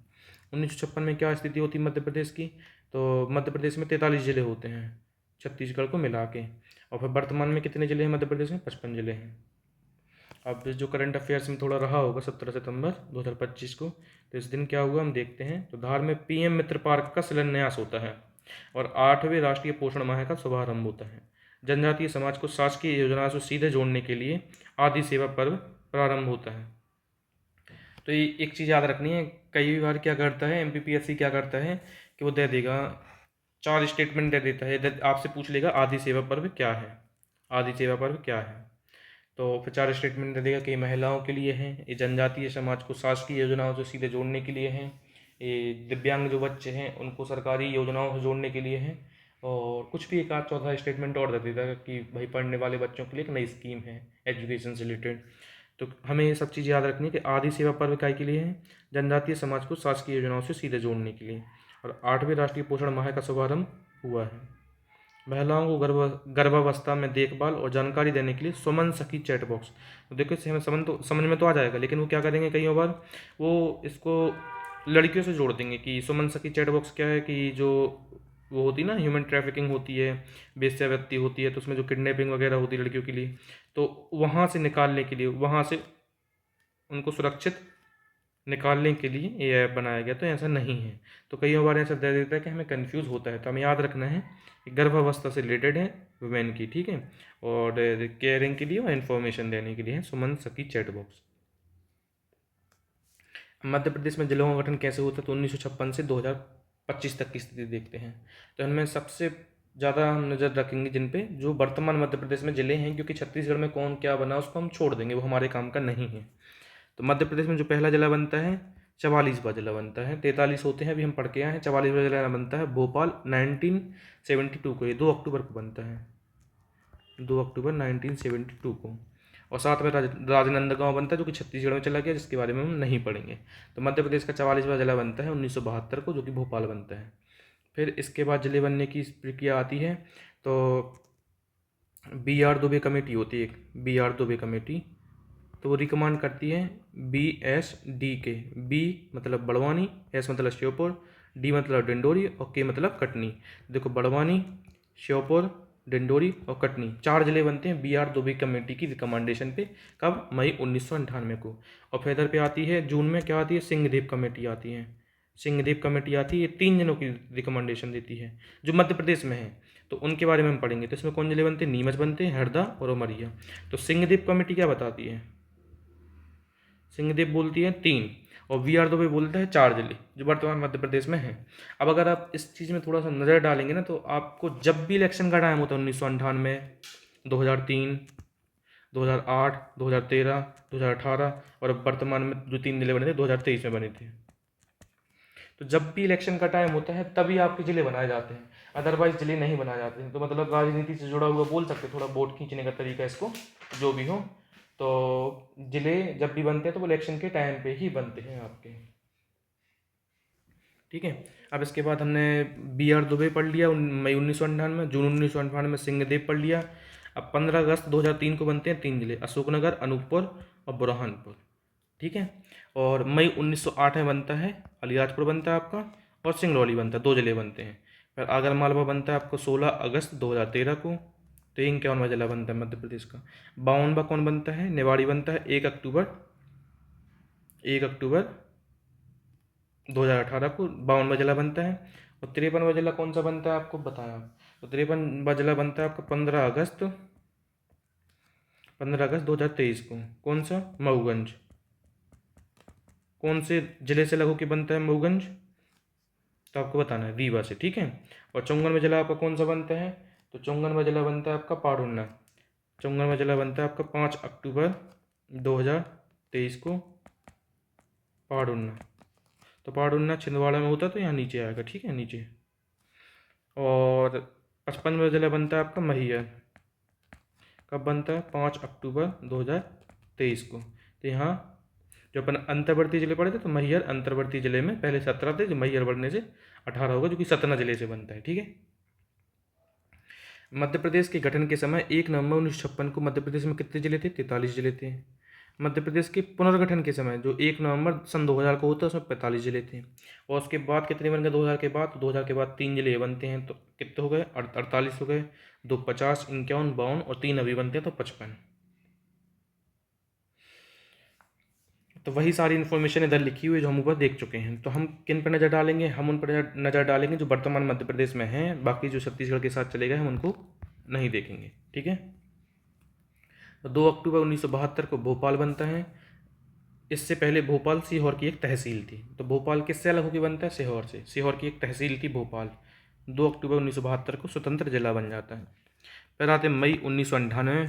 Speaker 1: 1956 में क्या स्थिति होती मध्य प्रदेश की? तो मध्य प्रदेश में 43 जिले होते हैं छत्तीसगढ़ को मिला के। और फिर वर्तमान में कितने जिले हैं मध्य प्रदेश में? 55 जिले हैं। अब जो करंट अफेयर्स में थोड़ा रहा होगा 17 सितंबर 2025 को, तो इस दिन क्या हुआ हम देखते हैं। तो धार में पीएम मित्र पार्क का शिलान्यास होता है और 8वें राष्ट्रीय पोषण माह का शुभारंभ होता है। जनजातीय समाज को शासकीय योजनाओं से सीधे जोड़ने के लिए आदि सेवा पर्व प्रारंभ होता है। तो ये एक चीज़ याद रखनी है, कई बार क्या करता है एमपीपीएससी क्या करता है कि वो दे देगा 4 स्टेटमेंट दे देता है, आपसे पूछ लेगा आदि सेवा पर्व क्या है, आदि सेवा पर्व क्या है। तो फिर 4 स्टेटमेंट दे देगा कि महिलाओं के लिए है, ये जनजातीय समाज को शासकीय योजनाओं से सीधे जोड़ने के लिए हैं, ये दिव्यांग जो बच्चे हैं उनको सरकारी योजनाओं से जोड़ने के लिए हैं, और कुछ भी एक आध चौथा स्टेटमेंट और दे देता है कि भाई पढ़ने वाले बच्चों के लिए एक नई स्कीम है एजुकेशन से रिलेटेड। तो हमें ये सब चीज़ याद रखनी है कि आदि सेवा पर्व काय के लिए है? जनजातीय समाज को शासकीय योजनाओं से सीधे जोड़ने के लिए। और 8वें राष्ट्रीय पोषण माह का शुभारंभ हुआ है। महिलाओं को गर्भावस्था में देखभाल और जानकारी देने के लिए सुमन सखी चैट बॉक्स। तो देखो इससे हमें समझ में तो आ जाएगा, लेकिन वो क्या करेंगे कई बार वो इसको लड़कियों से जोड़ देंगे कि सुमन सखी चैट बॉक्स क्या है कि जो वो होती है ना ह्यूमन ट्रैफिकिंग होती है, वेश्यावृत्ति होती है, तो उसमें जो किडनैपिंग वगैरह होती है लड़कियों के लिए, तो वहाँ से निकालने के लिए, वहाँ से उनको सुरक्षित निकालने के लिए ये ऐप बनाया गया। तो ऐसा नहीं है, तो कई बार ऐसा दे देता है कि हमें कंफ्यूज होता है। तो हमें याद रखना है कि गर्भावस्था से रिलेटेड है वुमेन की। ठीक है, और केयरिंग के लिए और इन्फॉर्मेशन देने के लिए है सुमन सखी चैट बॉक्स। मध्य प्रदेश में जिलों का गठन कैसे होता है? तो 1956 से 2025 तक की स्थिति देखते हैं। तो इनमें सबसे ज़्यादा हम नज़र रखेंगे जिन पे जो वर्तमान मध्य प्रदेश में जिले हैं, क्योंकि छत्तीसगढ़ में कौन क्या बना उसको हम छोड़ देंगे, वो हमारे काम का नहीं है। तो मध्य प्रदेश में जो पहला जिला बनता है 44वां जिला बनता है, 43 होते हैं अभी हम पढ़ के आए हैं। 44वां जिला बनता है भोपाल 1972 को, ये 2 अक्टूबर को बनता है, 2 अक्टूबर 1972 को। और साथ में राजनांदगांव बनता है जो कि छत्तीसगढ़ में चला गया, जिसके बारे में हम नहीं पढ़ेंगे। तो मध्य प्रदेश का 44वां जिला बनता है 1972 को, जो कि भोपाल बनता है। फिर इसके बाद जिले बनने की प्रक्रिया आती है। तो BR दुबे कमेटी होती है एक, BR दुबे कमेटी, तो वो रिकमेंड करती है BSDK। बी मतलब बड़वानी, एस मतलब श्योपुर, डी मतलब डिंडोरी और के मतलब कटनी। देखो बड़वानी, श्योपुर, डिंडोरी और कटनी 4 जिले बनते हैं BR दुबे कमेटी की रिकमेंडेशन पे। कब? मई 1998 को। और फिर इधर पे आती है जून में क्या आती है? सिंहदेव कमेटी आती है, सिंहदेव कमेटी आती है, ये 3 जिलों की रिकमेंडेशन देती है जो मध्य प्रदेश में है, तो उनके बारे में हम पढ़ेंगे। तो इसमें कौन जिले बनते हैं? नीमच बनते हैं, हरदा और उमरिया। तो सिंहदेव कमेटी क्या बताती है? सिंहदेव बोलती है 3 और BR दुबे बोलता है 4 जिले जो वर्तमान मध्य प्रदेश में हैं। अब अगर आप इस चीज़ में थोड़ा सा नज़र डालेंगे ना, तो आपको जब भी इलेक्शन का टाइम होता है 1998, 2003, 2008, 2013, 2018 और अब वर्तमान में जो 3 जिले बने थे 2023 में बने थे, तो जब भी इलेक्शन का टाइम होता है तभी आपके ज़िले बनाए जाते हैं। अदरवाइज जिले नहीं बनाए जाते हैं। तो मतलब राजनीति से जुड़ा हुआ बोल सकते, थोड़ा वोट खींचने का तरीका इसको, जो भी हो। तो जिले जब भी बनते हैं तो वो इलेक्शन के टाइम पे ही बनते हैं आपके, ठीक है। अब इसके बाद हमने बी आर दुबे पढ़ लिया मई 1998 जून 1998 में सिंहदेव पढ़ लिया। अब 15 अगस्त 2003 को बनते हैं 3 जिले, अशोकनगर, अनूपपुर और बुरहानपुर, ठीक है। और मई 1908 में बनता है अलियाजपुर बनता है आपका, और सिंगरौली बनता है, 2 जिले बनते हैं। फिर आगर मालवा बनता है आपको 16 अगस्त 2013 को, तो 51वां जिला बनता है मध्य प्रदेश का। 52वां कौन बनता है, निवाड़ी बनता है 1 अक्टूबर 2018 को, 52वां जिला बनता है। और 53वां जिला कौन सा बनता है आपको बताया आप, तो 53वां जिला बनता है आपका 15 अगस्त 2023 को, कौन सा, मऊगंज। कौन से जिले से लघु के बनता है मऊगंज, तो आपको बताना है रीवा से, ठीक है। और 54वां जिला आपका कौन सा बनता है, तो 54वां जिला बनता है आपका पारुन्ना। 54वां जिला बनता है आपका 5 अक्टूबर 2023 को, पारुन्ना। तो पारुन्ना छिंदवाड़ा में होता है, तो यहाँ नीचे आएगा, ठीक है, नीचे। और 55वां जिला बनता है आपका मैहर, कब बनता है, 5 अक्टूबर 2023 को। तो यहाँ जो अपन अंतर्वर्ती जिले पढ़े थे, तो मैहर अंतर्वर्ती जिले में पहले 17 थे, जो मैहर बढ़ने से 18 होगा, जो कि सतना जिले से बनता है, ठीक है। मध्य प्रदेश के गठन के समय 1 नवंबर 1956 को मध्य प्रदेश में कितने जिले थे, 43 जिले थे। मध्य प्रदेश के पुनर्गठन के समय जो 1 नवंबर सन 2000 को होता है, उसमें 45 जिले थे। और उसके बाद कितने बन गए 2000 के बाद, तो 2000 के बाद 3 जिले बनते हैं, तो कितने हो गए, 48 हो गए, 2 50, 51, 52 और 3 अभी बनते हैं, तो 55। तो वही सारी इन्फॉर्मेशन इधर लिखी हुई है जो हम ऊपर देख चुके हैं। तो हम किन पर नज़र डालेंगे, हम उन पर नज़र डालेंगे जो वर्तमान मध्य प्रदेश में हैं, बाकी जो छत्तीसगढ़ के साथ चले गए हम उनको नहीं देखेंगे, ठीक है। तो 2 अक्टूबर 1972 को भोपाल बनता है। इससे पहले भोपाल सीहोर की एक तहसील थी। तो भोपाल किससे अलग होकर बनता है, सीहोर से। सीहोर की एक तहसील थी भोपाल। 2 अक्टूबर 1972 को स्वतंत्र जिला बन जाता है। फिर आते मई 1998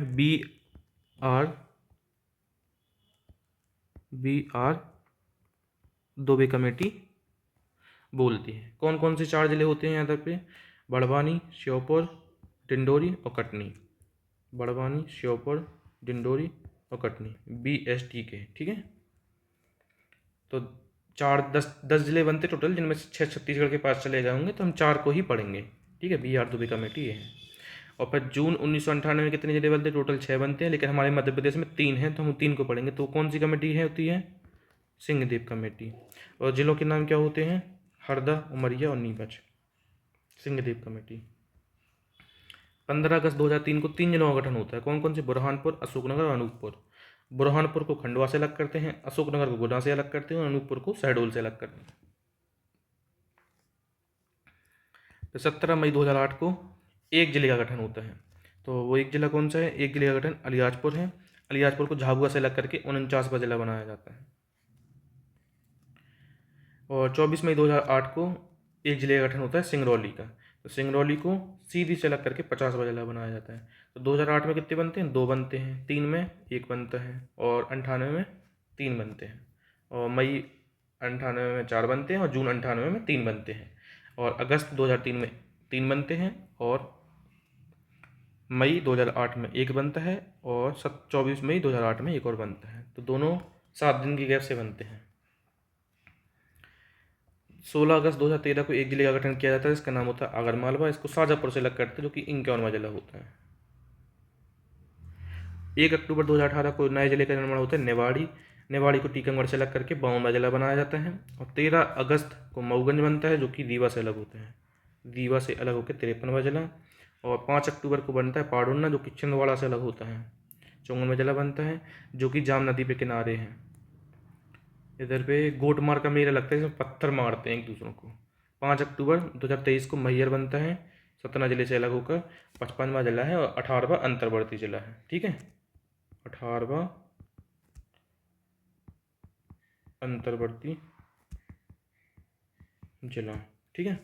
Speaker 1: बी आर दुबे कमेटी बोलती है। कौन कौन से 4 जिले होते हैं यहाँ तक पे, बड़वानी, श्योपुर, डिंडोरी और कटनी। बड़वानी, श्योपुर, डिंडोरी और कटनी, BST के, ठीक है। तो 10 जिले बनते टोटल, जिनमें से 6 छत्तीसगढ़ के पास चले गए होंगे, तो हम 4 को ही पढ़ेंगे, ठीक है। बी आर दुबे कमेटी ये है। और फिर जून 1998 में कितने जिले बनते, टोटल 6 बनते हैं, लेकिन हमारे मध्य प्रदेश में 3 हैं, तो हम 3 को पढ़ेंगे। तो कौन सी कमेटी है होती है, सिंहदेव कमेटी। और जिलों के नाम क्या होते हैं, हरदा, उमरिया और नीमच, सिंहदेव कमेटी। 15 अगस्त 2003 को 3 जिलों का गठन होता है। कौन कौन से, बुरहानपुर, अशोकनगर और अनूपपुर। बुरहानपुर को खंडवा से अलग करते हैं, अशोकनगर को गुना से अलग करते हैं और अनूपपुर को शहडोल से अलग करते हैं। तो 17 मई 2008 को एक जिले का गठन होता है। तो वो एक जिला कौन सा है, एक जिले का गठन अलियाजपुर है। अलियाजपुर को झाबुआ से अलग करके 49वां जिला बनाया जाता है। और 24 मई 2008 को एक जिले का गठन होता है सिंगरौली का। तो सिंगरौली को सीधी से अलग करके 50वां जिला बनाया जाता है। तो 2008 में कितने बनते हैं, 2 बनते हैं, 3 में 1 बनता है, और 98 में 3 बनते हैं, और मई 98 में 4 बनते हैं, और जून 98 में 3 बनते हैं, और अगस्त 2003 में 3 बनते हैं, और मई 2008 में 1 बनता है, और 24 मई 2008 में 1 और बनता है। तो दोनों 7 दिन की गैप से बनते हैं। 16 अगस्त 2013 को एक जिले का गठन किया जाता है, इसका नाम होता है आगरमालवा। इसको शाजापुर से अलग करते हैं, जो कि 51वां जिला होता है। 1 अक्टूबर 2018 को नए जिले का निर्माण होता है निवाड़ी। निवाड़ी को टीकमगढ़ से अलग करके 52वां जिला बनाया जाता है। और 13 अगस्त को मऊगंज बनता है, जो कि रीवा से अलग होता है। रीवा से अलग होकर 53वां जिला। और 5 अक्टूबर को बनता है पाडुन्ना, जो कि छिंदवाड़ा से अलग होता है। 54वां जिला बनता है, जो कि जाम नदी पे किनारे है। इधर पे गोट मार का मेला लगता है, इसमें पत्थर मारते हैं एक दूसरों को। 5 अक्टूबर 2023 को मैहर बनता है, सतना जिले से अलग होकर 55वां जिला है, और 18वां अंतर्वर्ती जिला है, ठीक है। 18वां अंतर्वर्ती जिला, ठीक है।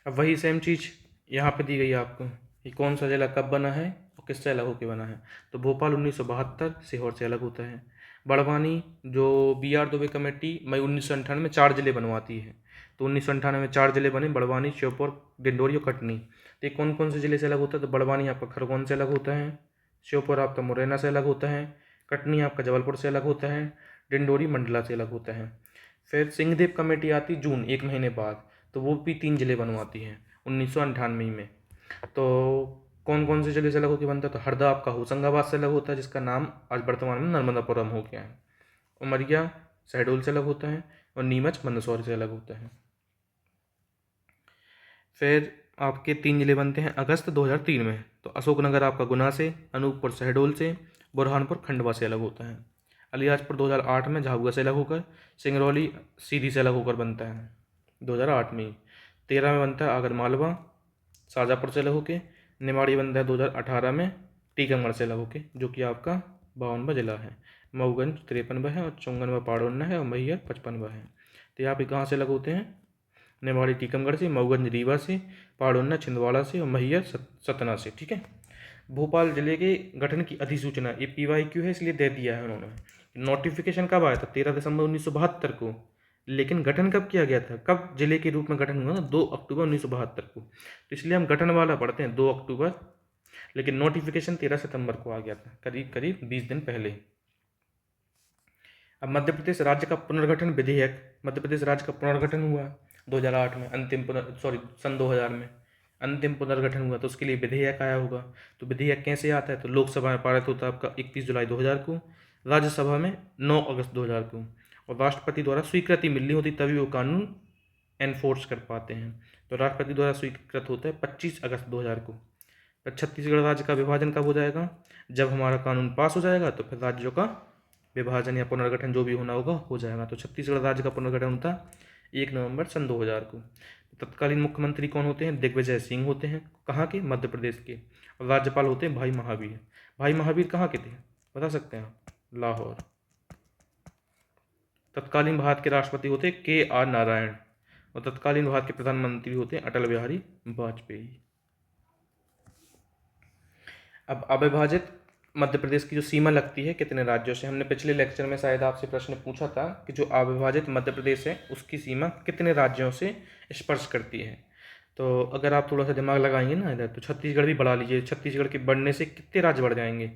Speaker 1: अब वही सेम चीज़ यहाँ पे दी गई है आपको, कि कौन सा जिला कब बना है और किससे अलग होकर बना है। तो भोपाल 1972 सीहोर से अलग होता है। बड़वानी जो BR दुबे कमेटी मई 1998 में 4 जिले बनवाती है। तो 1998 में 4 जिले बने, बड़वानी, श्योपुर, डिंडोरी और कटनी। तो ये कौन कौन से जिले से अलग होता है? तो बड़वानी आपका खरगोन से अलग होता है, श्योपुर आपका मुरैना से अलग होता है, कटनी आपका जबलपुर से अलग होता है, डिंडोरी मंडला से अलग होता है। फिर सिंहदेव कमेटी आती जून 1 महीने बाद, तो वो भी 3 जिले बनवाती है 1998 में। तो कौन कौन से जिले से अलग होकर बनता है? तो हरदा आपका होशंगाबाद से अलग होता है, जिसका नाम आज वर्तमान में नर्मदापुरम हो गया है। उमरिया शहडोल से अलग होता है और नीमच मंदसौर से अलग होता है। फिर आपके 3 जिले बनते हैं अगस्त 2003 में। तो अशोकनगर आपका गुना से, अनूपपुर शहडोल से, बुरहानपुर खंडवा से अलग होता है। अलियाजपुर 2008 में झाबुआ से अलग होकर, सिंगरौली सीधी से अलग होकर बनता है 2008 में ही। 13 में बनता है आगरमालवा शाजापुर से अलग होकर, निमाड़ी बनता है 2018 में टीकमगढ़ से अलग होकर, जो कि आपका 52वां जिला है। मऊगंज 53वां है और चौंगनवा पाड़ोन्ना है और मैहर 55वां है। तो यहाँ पे कहाँ से अलग होते हैं? निमाड़ी टीकमगढ़ से, मऊगंज रीवा से, पाड़ोन्ना छिंदवाड़ा से और मैहर सतना से। ठीक है। भोपाल जिले के गठन की अधिसूचना, ये PYQ है इसलिए दे दिया है उन्होंने। नोटिफिकेशन कब आया था? 13 दिसंबर 1972 को। लेकिन गठन कब किया गया था? कब जिले के रूप में गठन हुआ था? 2 अक्टूबर 1972 को। तो इसलिए हम गठन वाला पढ़ते हैं 2 अक्टूबर, लेकिन नोटिफिकेशन 13 सितंबर को आ गया था, करीब करीब 20 दिन पहले। अब मध्य प्रदेश राज्य का पुनर्गठन विधेयक, मध्य प्रदेश राज्य का पुनर्गठन हुआ 2008 में, सन 2000 में अंतिम पुनर्गठन हुआ, तो उसके लिए विधेयक आया होगा। तो विधेयक कैसे आता है? तो लोकसभा में पारित होता है आपका 31 जुलाई 2000 को, राज्यसभा में 9 अगस्त 2000 को, और राष्ट्रपति द्वारा स्वीकृति मिलनी होती तभी वो कानून एनफोर्स कर पाते हैं। तो राष्ट्रपति द्वारा स्वीकृत होता है 25 अगस्त 2000 को। तो छत्तीसगढ़ राज्य का विभाजन कब हो जाएगा? जब हमारा कानून पास हो जाएगा तो फिर राज्यों का विभाजन या पुनर्गठन जो भी होना होगा हो जाएगा। तो छत्तीसगढ़ राज्य का पुनर्गठन होता है 1 नवंबर सन 2000 को। तत्कालीन मुख्यमंत्री कौन होते हैं? दिग्विजय सिंह होते हैं। कहाँ के? मध्य प्रदेश के। और राज्यपाल होते हैं भाई महावीर। भाई महावीर कहाँ के थे, बता सकते हैं आप? लाहौर। तत्कालीन भारत के राष्ट्रपति होते हैं KR नारायण, और तत्कालीन भारत के प्रधानमंत्री होते हैं अटल बिहारी वाजपेयी। अब अविभाजित मध्य प्रदेश की जो सीमा लगती है कितने राज्यों से? हमने पिछले लेक्चर में शायद आपसे प्रश्न पूछा था कि जो अविभाजित मध्य प्रदेश है उसकी सीमा कितने राज्यों से स्पर्श करती है। तो अगर आप थोड़ा सा दिमाग लगाएंगे ना इधर, तो छत्तीसगढ़ भी बढ़ा लीजिए। छत्तीसगढ़ के बढ़ने से कितने राज्य बढ़ जाएंगे?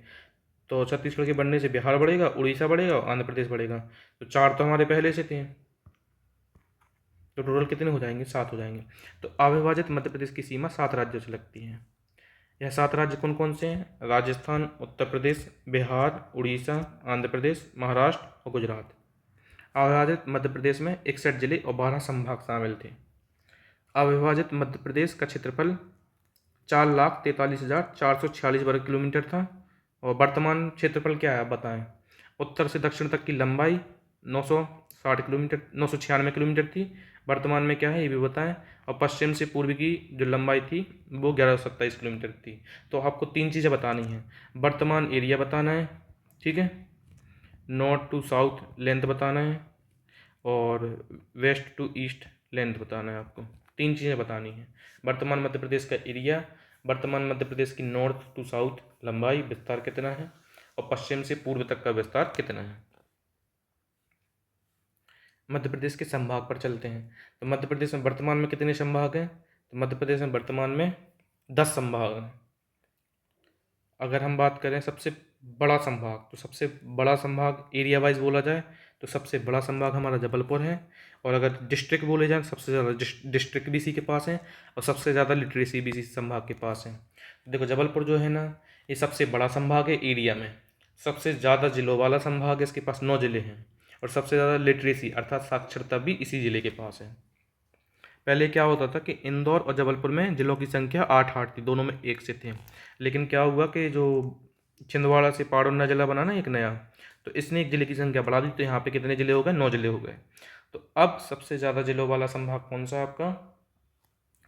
Speaker 1: तो छत्तीसगढ़ के बढ़ने से बिहार बढ़ेगा, उड़ीसा बढ़ेगा और आंध्र प्रदेश बढ़ेगा। तो 4 तो हमारे पहले से थे, तो टोटल कितने हो जाएंगे? 7 हो जाएंगे। तो अविभाजित मध्य प्रदेश की सीमा 7 राज्यों से लगती है। यह 7 राज्य कौन कौन से हैं? राजस्थान, उत्तर प्रदेश, बिहार, उड़ीसा, आंध्र प्रदेश, महाराष्ट्र और गुजरात। अविभाजित मध्य प्रदेश में 61 जिले और 12 संभाग शामिल थे। अविभाजित मध्य प्रदेश का क्षेत्रफल 4,43,446 वर्ग किलोमीटर था, और वर्तमान क्षेत्रफल क्या है आप बताएं? उत्तर से दक्षिण तक की लंबाई 960 किलोमीटर 996 किलोमीटर थी, वर्तमान में क्या है ये भी बताएं। और पश्चिम से पूर्व की जो लंबाई थी वो 1127 किलोमीटर थी। तो आपको 3 चीज़ें बतानी हैं। वर्तमान एरिया बताना है, ठीक है, नॉर्थ टू साउथ लेंथ बताना है, और वेस्ट टू ईस्ट लेंथ बताना है। आपको 3 चीज़ें बतानी हैं। वर्तमान मध्य प्रदेश का एरिया, वर्तमान मध्य प्रदेश की नॉर्थ टू साउथ लंबाई विस्तार कितना है, और पश्चिम से पूर्व तक का विस्तार कितना है। मध्य प्रदेश के संभाग पर चलते हैं। तो मध्य प्रदेश में वर्तमान में कितने संभाग हैं? तो मध्य प्रदेश में वर्तमान में 10 संभाग हैं। अगर हम बात करें सबसे बड़ा संभाग, तो सबसे बड़ा संभाग एरिया वाइज बोला जाए तो सबसे बड़ा संभाग हमारा जबलपुर है। और अगर डिस्ट्रिक्ट बोले जाए सबसे ज़्यादा डिस्ट्रिक्ट भी इसी के पास है, और सबसे ज़्यादा लिटरेसी भी इसी संभाग के पास है। देखो जबलपुर जो है ना, ये सबसे बड़ा संभाग है एरिया में, सबसे ज़्यादा जिलों वाला संभाग है, इसके पास 9 जिले हैं, और सबसे ज़्यादा लिटरेसी अर्थात साक्षरता भी इसी ज़िले के पास है। पहले क्या होता था कि इंदौर और जबलपुर में जिलों की संख्या 8 थी, दोनों में एक से थे। लेकिन क्या हुआ कि जो छिंदवाड़ा से पाड़ोन्ना जिला बना ना एक नया, तो इसने एक जिले की संख्या बढ़ा दी, तो यहाँ पे कितने जिले हो गए? 9 जिले हो गए। तो अब सबसे ज़्यादा जिलों वाला संभाग कौन सा है आपका?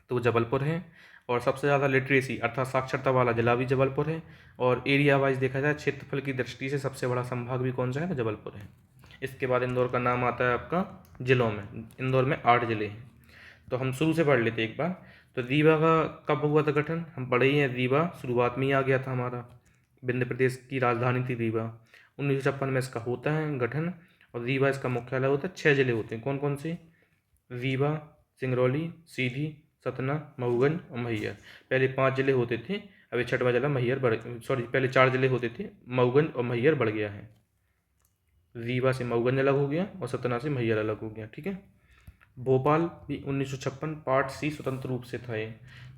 Speaker 1: तो जबलपुर है। और सबसे ज़्यादा लिटरेसी अर्थात साक्षरता वाला जिला भी जबलपुर है। और एरिया वाइज देखा जाए क्षेत्रफल की दृष्टि से सबसे बड़ा संभाग भी कौन सा है? तो जबलपुर है। इसके बाद इंदौर का नाम आता है आपका जिलों में। इंदौर में 8 जिले हैं। तो हम शुरू से पढ़ लेते एक बार। तो रीवा का कब हुआ था गठन? हम पढ़े ही हैं, रीवा शुरुआत में ही आ गया था हमारा, विंध्य प्रदेश की राजधानी थी रीवा। 1956 में इसका होता है गठन। और रीवा इसका मुख्यालय होता है। 6 जिले होते हैं, कौन कौन से? रीवा, सिंगरौली, सीधी, सतना, मऊगंज और मैहर। पहले 5 जिले होते थे, अभी 6वां जिला मैहर पहले 4 जिले होते थे, मऊगंज और मैहर बढ़ गया है। रीवा से मऊगंज अलग हो गया और सतना से मैहर अलग हो गया, ठीक है। भोपाल भी 1956 पार्ट सी स्वतंत्र रूप से था ये,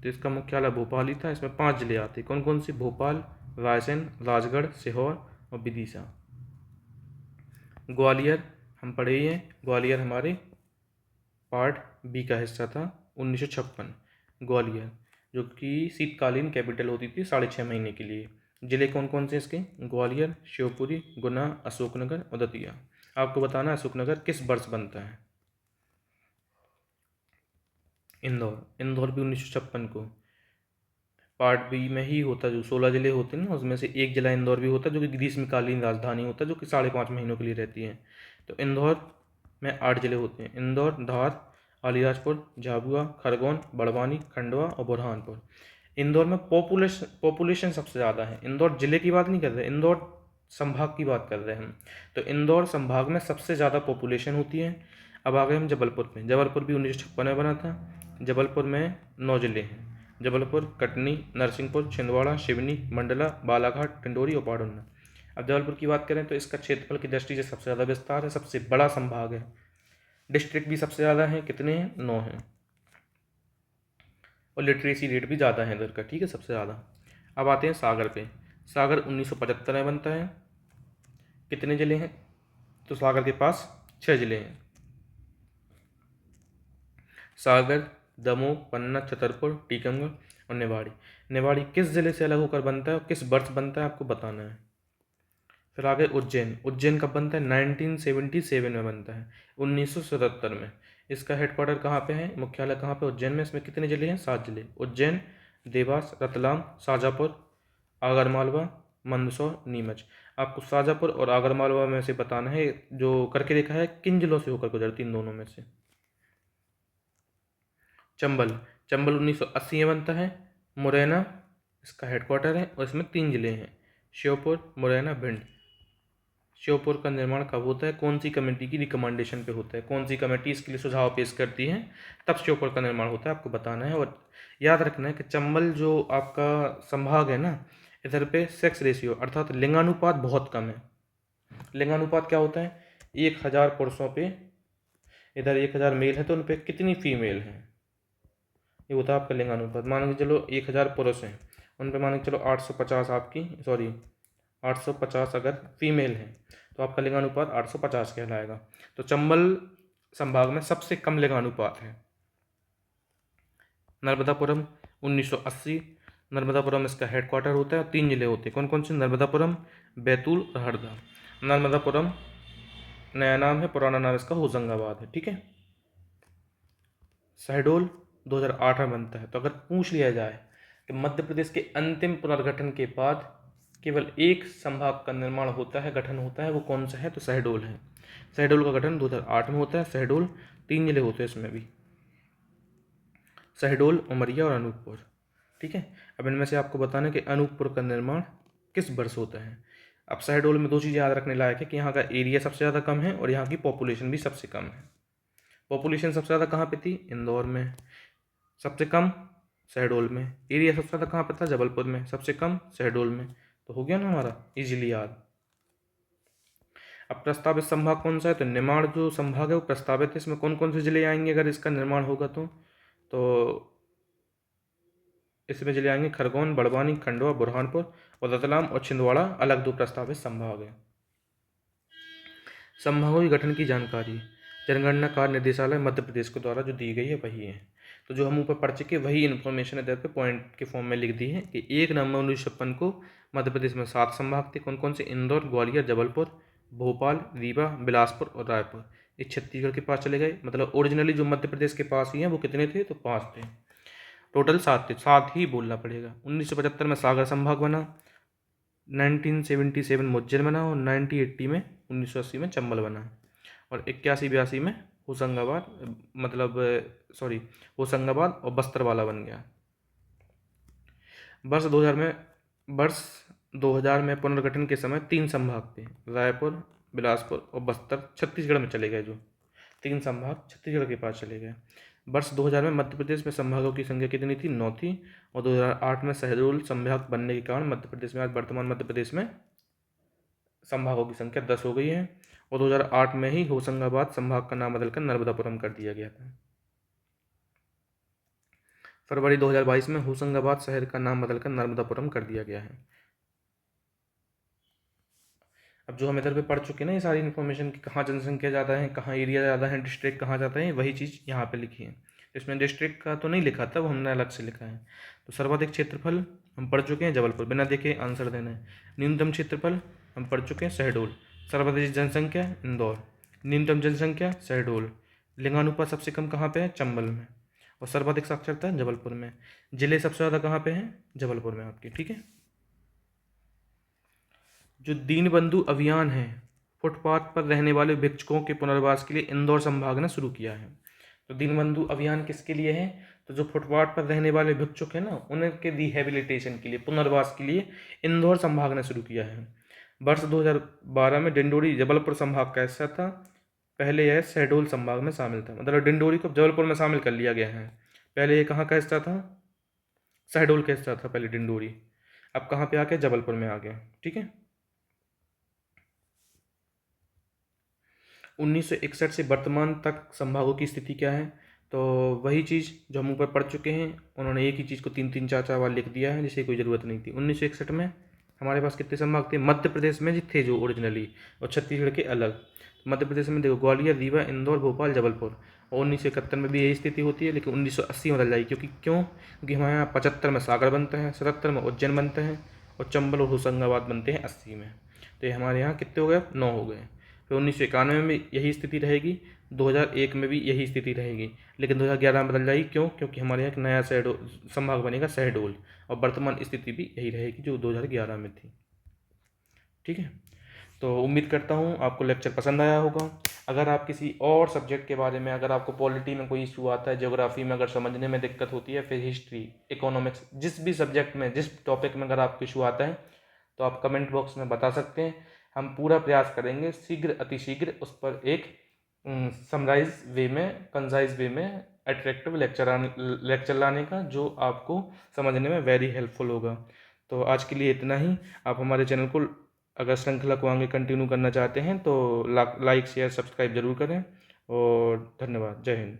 Speaker 1: तो इसका मुख्यालय भोपाल ही था। इसमें 5 जिले आते, कौन कौन से? भोपाल, रायसेन, राजगढ़, सीहोर और विदिशा। ग्वालियर हम पढ़े ही हैं, ग्वालियर हमारे पार्ट बी का हिस्सा था। 1956 ग्वालियर, जो कि शीतकालीन कैपिटल होती थी 6.5 महीने के लिए। जिले कौन कौन से इसके? ग्वालियर, शिवपुरी, गुना, अशोकनगर और दतिया। आपको बताना है अशोकनगर किस वर्ष बनता है। इंदौर भी 1956 को पार्ट बी में ही होता है। जो 16 जिले होते हैं ना, उसमें से एक जिला इंदौर भी होता है, जो कि ग्रीष्मकालीन राजधानी होता है, जो कि 5.5 महीनों के लिए रहती है। तो इंदौर में 8 जिले होते हैं। इंदौर, धार, अलीराजपुर, झाबुआ, खरगोन, बड़वानी, खंडवा और बुरहानपुर। इंदौर में पॉपुलेशन सबसे ज़्यादा है। इंदौर जिले की बात नहीं कर रहे, इंदौर संभाग की बात कर रहे हैं हम। तो इंदौर संभाग में सबसे ज़्यादा पॉपुलेशन होती है। अब आ गए हम जबलपुर में। जबलपुर भी 1956 में बना था। जबलपुर में 9 जिले हैं। जबलपुर, कटनी, नरसिंहपुर, छिंदवाड़ा, सिवनी, मंडला, बालाघाट, टिंडोरी और पाडुन्ना। अब जबलपुर की बात करें तो इसका क्षेत्रफल की दृष्टि से सबसे ज़्यादा विस्तार है, सबसे बड़ा संभाग है। डिस्ट्रिक्ट भी सबसे ज़्यादा है, कितने हैं? 9 हैं। और लिटरेसी रेट भी ज़्यादा है इधर का, ठीक है, सबसे ज़्यादा। अब आते हैं सागर पे। सागर 1975 में बनता है। कितने जिले हैं? तो सागर के पास 6 जिले हैं। सागर, दमोह, पन्ना, छतरपुर, टीकमगढ़ और निवाड़ी। निवाड़ी किस जिले से अलग होकर बनता है और किस वर्ष बनता है, आपको बताना है। फिर आगे उज्जैन। उज्जैन कब बनता है? 1977 में बनता है, 1977 में। इसका हेडक्वार्टर कहाँ पे है, मुख्यालय कहाँ पे? उज्जैन में। इसमें कितने जिले हैं? 7 जिले। उज्जैन, देवास, रतलाम, शाजापुर, आगरमालवा, मंदसौर, नीमच। आपको शाजापुर और आगरमालवा में से बताना है, जो करके देखा है किन जिलों से होकर गुजरती, इन दोनों में से। चंबल 1980 में बनता है। मुरैना इसका हेडक्वार्टर है और इसमें 3 जिले हैं, श्योपुर, मुरैना, भिंड। श्योपुर का निर्माण कब होता है, कौन सी कमेटी की रिकमेंडेशन पे होता है, कौन सी कमेटी इसके लिए सुझाव पेश करती है, तब श्योपुर का निर्माण होता है, आपको बताना है। और याद रखना है कि चंबल जो आपका संभाग है ना, इधर पे सेक्स रेशियो अर्थात लिंगानुपात बहुत कम है। लिंगानुपात क्या होता है? 1000 पुरुषों पे, इधर 1000 मेल है तो उन पे कितनी फीमेल हैं, ये होता है आपका लिंगानुपात। मान के चलो 1000 पुरुष हैं, उन पे मान के चलो 850 आपकी 850 अगर फीमेल हैं, तो आपका लिंगानुपात 850 कहलाएगा। तो चंबल संभाग में सबसे कम लिंगानुपात है। नर्मदापुरम 1980, नर्मदापुरम इसका हेडक्वार्टर होता है और 3 जिले होते हैं, कौन कौन से? नर्मदापुरम, बैतूल और हरदा। नर्मदापुरम नया नाम है, पुराना नाम इसका होशंगाबाद है, ठीक है। शहडोल 2008 में बनता है। तो अगर पूछ लिया जाए कि मध्य प्रदेश के अंतिम पुनर्गठन के बाद केवल एक संभाग का निर्माण होता है, गठन होता है, वो कौन सा है? तो शहडोल है। शहडोल का गठन 2008 में होता है। शहडोल 3 जिले होते हैं इसमें भी, शहडोल, उमरिया और अनूपपुर, ठीक है। अब इनमें से आपको बताना है कि अनूपपुर का निर्माण किस वर्ष होता है। अब शहडोल में 2 चीज़ें याद रखने लायक है कि यहाँ का एरिया सबसे ज़्यादा कम है और यहाँ की पॉपुलेशन भी सबसे कम है। पॉपुलेशन सबसे ज़्यादा कहाँ पे थी? इंदौर में। सबसे कम शहडोल में। एरिया सबसे ज़्यादा कहाँ पे था? जबलपुर में। सबसे कम शहडोल में। तो हो गया ना हमारा इजीली याद। अब प्रस्तावित संभाग कौन सा है? तो निमाड़ जो संभाग है वो प्रस्तावित है। इसमें कौन कौन से जिले आएंगे अगर इसका निर्माण होगा तो इसमें जिले आएंगे खरगोन, बड़वानी, खंडवा, बुरहानपुर और रतलाम और छिंदवाड़ा अलग 2 प्रस्तावित संभाग है। संभागों के गठन की जानकारी जनगणना कार्य निदेशालय मध्य प्रदेश के द्वारा जो दी गई है वही है। तो जो हम ऊपर पढ़ चुके वही इन्फॉर्मेशन इधर पे पॉइंट के फॉर्म में लिख दी है कि 1 नवंबर 1956 को मध्य प्रदेश में 7 संभाग थे, कौन कौन से? इंदौर, ग्वालियर, जबलपुर, भोपाल, रीवा, बिलासपुर और रायपुर। ये छत्तीसगढ़ के पास चले गए। मतलब ओरिजिनली जो मध्य प्रदेश के पास ही हैं वो कितने थे? तो 5 थे। टोटल 7 थे, 7 ही बोलना पड़ेगा। 1975 में सागर संभाग बना, 1977 में उज्जैन बना और 1980 में चंबल बना और 81-82 में होशंगाबाद और बस्तर वाला बन गया। वर्ष 2000 में पुनर्गठन के समय 3 संभाग थे, रायपुर, बिलासपुर और बस्तर छत्तीसगढ़ में चले गए। जो 3 संभाग छत्तीसगढ़ के पास चले गए। वर्ष 2000 में मध्य प्रदेश में संभागों की संख्या कितनी थी? 9 थी। और 2008 में शहडोल संभाग बनने के कारण मध्य प्रदेश में, आज वर्तमान मध्य प्रदेश में संभागों की संख्या 10 हो गई है। और 2008 में ही होशंगाबाद संभाग का नाम बदलकर नर्मदापुरम कर दिया गया था। फरवरी 2022 में होशंगाबाद शहर का नाम बदलकर नर्मदापुरम कर दिया गया है। अब जो हम इधर पे पढ़ चुके हैं ना, ये सारी इन्फॉर्मेशन कि कहाँ जनसंख्या ज़्यादा है, कहाँ एरिया ज़्यादा है, डिस्ट्रिक्ट कहाँ जाता है, वही चीज़ यहाँ पे लिखी है। इसमें डिस्ट्रिक्ट का तो नहीं लिखा था, वो हमने अलग से लिखा है। तो सर्वाधिक क्षेत्रफल हम पढ़ चुके हैं जबलपुर, बिना देखे आंसर देना है। न्यूनतम क्षेत्रफल हम पढ़ चुके हैं शहडोल। सर्वाधिक जनसंख्या इंदौर, न्यूनतम जनसंख्या शहडोल। लिंगानुपात सबसे कम कहाँ पे है? चंबल में। और सर्वाधिक साक्षरता जबलपुर में। जिले सबसे ज़्यादा कहाँ पे हैं? जबलपुर में आपके, ठीक है। जो दीनबंधु अभियान है, फुटपाथ पर रहने वाले भिक्षुकों के पुनर्वास के लिए इंदौर संभाग ने शुरू किया है। तो दीनबंधु अभियान किसके लिए है? तो जो फुटपाथ पर रहने वाले भिक्षुक हैं ना, उनके रिहेबिलिटेशन के लिए, पुनर्वास के लिए इंदौर संभाग ने शुरू किया है। वर्ष 2012 में डिंडोरी जबलपुर संभाग का हिस्सा था। पहले यह शहडोल संभाग में शामिल था, मतलब डिंडोरी को जबलपुर में शामिल कर लिया गया है। पहले ये कहाँ का हिस्सा था? शहडोल का हिस्सा था पहले डिंडोरी। अब कहाँ पे आ गया? जबलपुर में आ गया, ठीक है। 1961 से वर्तमान तक संभागों की स्थिति क्या है? तो वही चीज़ जो हम ऊपर पढ़ चुके हैं, उन्होंने एक ही चीज़ को 3-3 4-4 बार लिख दिया है, जिसे कोई ज़रूरत नहीं थी। 1961 में हमारे पास कितने संभाग थे? मध्य प्रदेश में थे जो ओरिजिनली, और छत्तीसगढ़ के अलग। मध्य प्रदेश में देखो, ग्वालियर, रीवा, इंदौर, भोपाल, जबलपुर। और 1971 में भी यही स्थिति होती है, लेकिन 1980 में बदल जाएगी। क्योंकि हमारे यहाँ 75 में सागर बनता है, 77 में उज्जैन बनता है, और चंबल और होशंगाबाद बनते हैं 80 में। तो ये हमारे यहाँ कितने हो गए? 9 हो गए। फिर 1991 में भी यही स्थिति रहेगी, 2001 में भी यही स्थिति रहेगी, लेकिन 2011 में बदल जाएगी। क्योंकि हमारे यहाँ एक नया शहडोल संभाग बनेगा, शहडोल। और वर्तमान स्थिति भी यही रहेगी जो 2011 में थी, ठीक है। तो उम्मीद करता हूँ आपको लेक्चर पसंद आया होगा। अगर आप किसी और सब्जेक्ट के बारे में, अगर आपको पॉलिटी में कोई इशू आता है, ज्योग्राफी में अगर समझने में दिक्कत होती है, फिर हिस्ट्री, इकोनॉमिक्स, जिस भी सब्जेक्ट में, जिस टॉपिक में अगर आपको इशू आता है, तो आप कमेंट बॉक्स में बता सकते हैं। हम पूरा प्रयास करेंगे शीघ्र अतिशीघ्र उस पर एक समराइज वे में, कंसाइज वे में अट्रैक्टिव लेक्चर लाने का, जो आपको समझने में वेरी हेल्पफुल होगा। तो आज के लिए इतना ही। आप हमारे चैनल को अगर श्रृंखला को आगे कंटिन्यू करना चाहते हैं तो लाइक, शेयर, सब्सक्राइब जरूर करें। और धन्यवाद। जय हिंद।